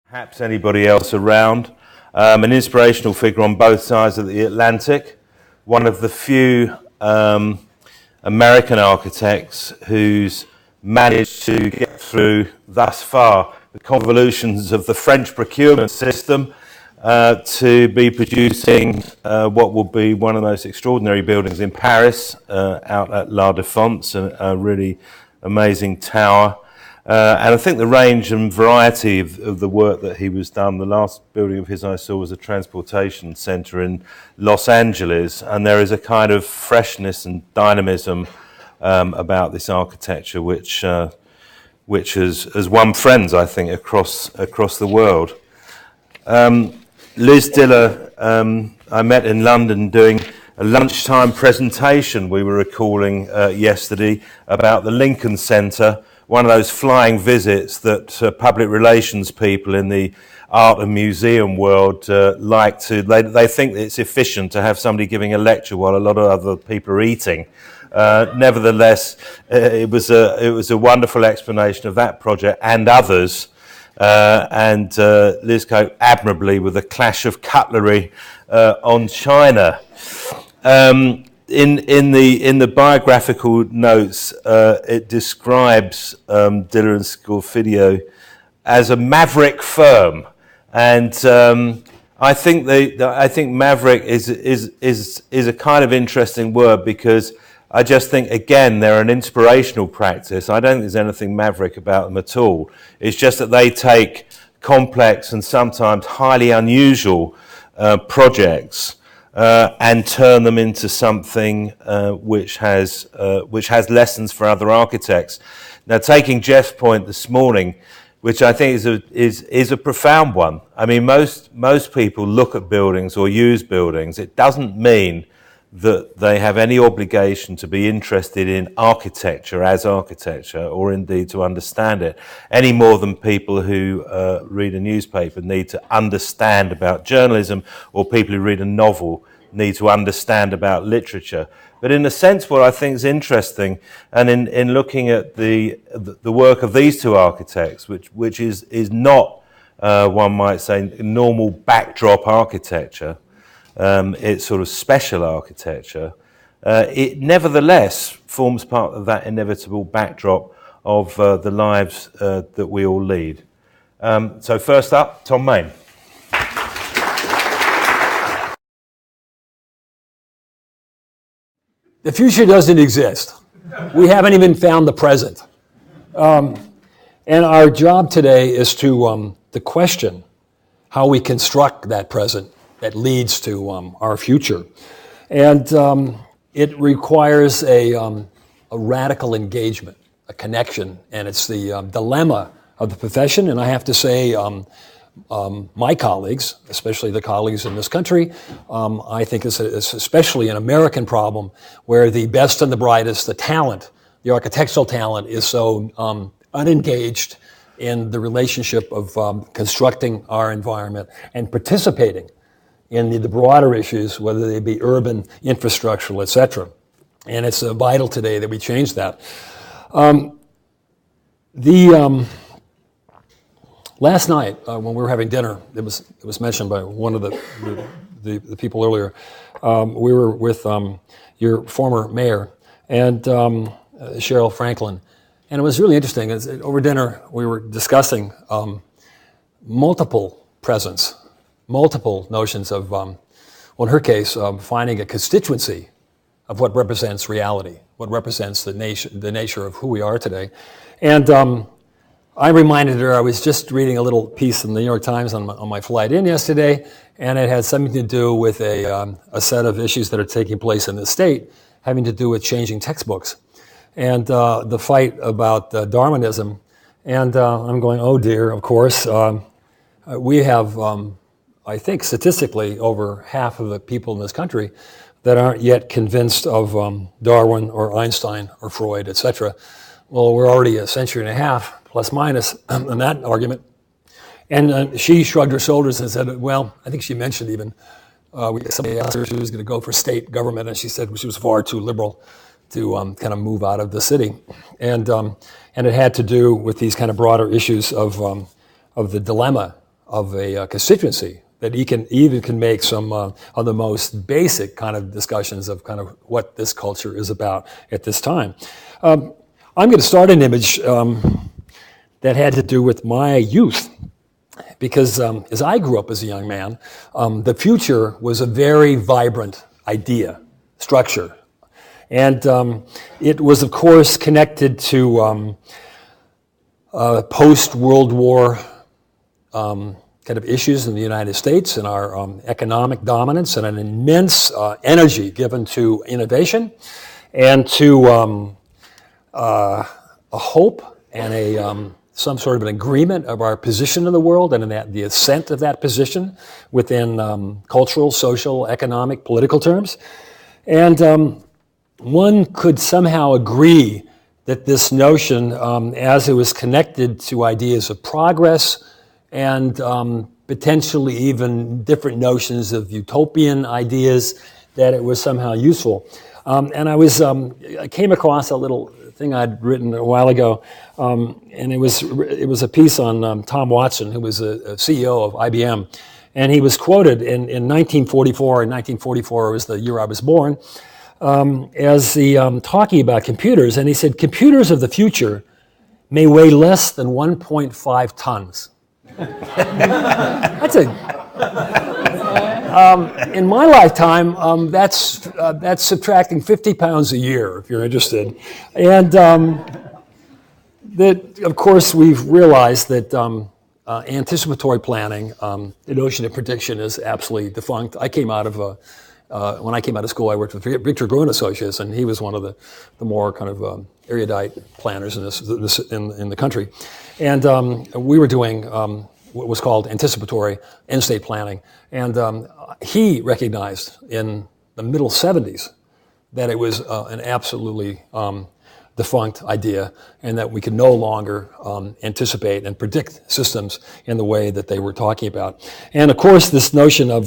Perhaps anybody else around. An inspirational figure on both sides of the Atlantic. One of the few American architects who's managed to get through thus far the convolutions of the French procurement system to be producing what will be one of the most extraordinary buildings in Paris, out at La Défense, a really amazing tower. And I think the range and variety of the work that he was done, the last building of his I saw was a transportation centre in Los Angeles, and there is a kind of freshness and dynamism about this architecture which has won friends, I think, across the world. Liz Diller, I met in London doing a lunchtime presentation we were recalling yesterday about the Lincoln Centre, one of those flying visits that public relations people in the art and museum world like to. They think it's efficient to have somebody giving a lecture while a lot of other people are eating. Nevertheless, it was a wonderful explanation of that project and others. And Liz coped admirably with a clash of cutlery on China. In the biographical notes, it describes Diller and Scorfidio as a maverick firm, and I think maverick is a kind of interesting word, because I just think, again, they're an inspirational practice. I don't think there's anything maverick about them at all. It's just that they take complex and sometimes highly unusual projects and turn them into something which has lessons for other architects. Now, taking Jeff's point this morning, which I think is a profound one. I mean, most people look at buildings or use buildings. It doesn't mean that they have any obligation to be interested in architecture as architecture, or indeed to understand it, any more than people who read a newspaper need to understand about journalism, or people who read a novel need to understand about literature. But in a sense, what I think is interesting, and in looking at the work of these two architects, which is not, one might say, normal backdrop architecture, it's sort of special architecture, it nevertheless forms part of that inevitable backdrop of the lives that we all lead. So first up, Tom Main. The future doesn't exist. We haven't even found the present. And our job today is to question how we construct that present that leads to our future. And it requires a radical engagement, a connection, and it's the dilemma of the profession. And I have to say, my colleagues, especially the colleagues in this country, I think it's especially an American problem where the best and the brightest, the talent, the architectural talent, is so unengaged in the relationship of constructing our environment and participating in the broader issues, whether they be urban, infrastructural, etc. And it's vital today that we change that. Last night, when we were having dinner, it was mentioned by one of the people earlier. We were with your former mayor and Cheryl Franklin, and it was really interesting. Over dinner, we were discussing multiple presents, multiple notions of, in her case, finding a constituency of what represents reality, what represents the nature of who we are today, and. I reminded her I was just reading a little piece in the New York Times on my flight in yesterday, and it had something to do with a set of issues that are taking place in the state, having to do with changing textbooks, and the fight about Darwinism. And I'm going, oh dear, of course. We have, I think statistically, over half of the people in this country that aren't yet convinced of Darwin or Einstein or Freud, etc. Well, we're already a century and a half, plus minus, in that argument. And she shrugged her shoulders and said, well, I think she mentioned even, somebody asked her if she was going to go for state government, and she said she was far too liberal to kind of move out of the city. And it had to do with these kind of broader issues of the dilemma of a constituency, that even can make some of the most basic kind of discussions of kind of what this culture is about at this time. I'm going to start an image that had to do with my youth, because as I grew up as a young man, the future was a very vibrant idea, structure. And it was, of course, connected to post-World War kind of issues in the United States and our economic dominance and an immense energy given to innovation and to a hope and some sort of an agreement of our position in the world and in the ascent of that position within cultural, social, economic, political terms. And one could somehow agree that this notion, as it was connected to ideas of progress and potentially even different notions of utopian ideas, that it was somehow useful. And I came across a little thing I'd written a while ago, and it was a piece on Tom Watson, who was a CEO of IBM, and he was quoted in 1944. In 1944 was the year I was born, as talking about computers, and he said, "Computers of the future may weigh less than 1.5 tons." That's in my lifetime, that's subtracting 50 pounds a year, if you're interested. And that, of course, we've realized that anticipatory planning, the notion of prediction, is absolutely defunct. When I came out of school, I worked with Victor Gruen Associates, and he was one of the more kind of erudite planners in the country. And we were doing what was called anticipatory end-state planning. And he recognized in the middle 70s that it was an absolutely defunct idea, and that we could no longer anticipate and predict systems in the way that they were talking about. And of course, this notion of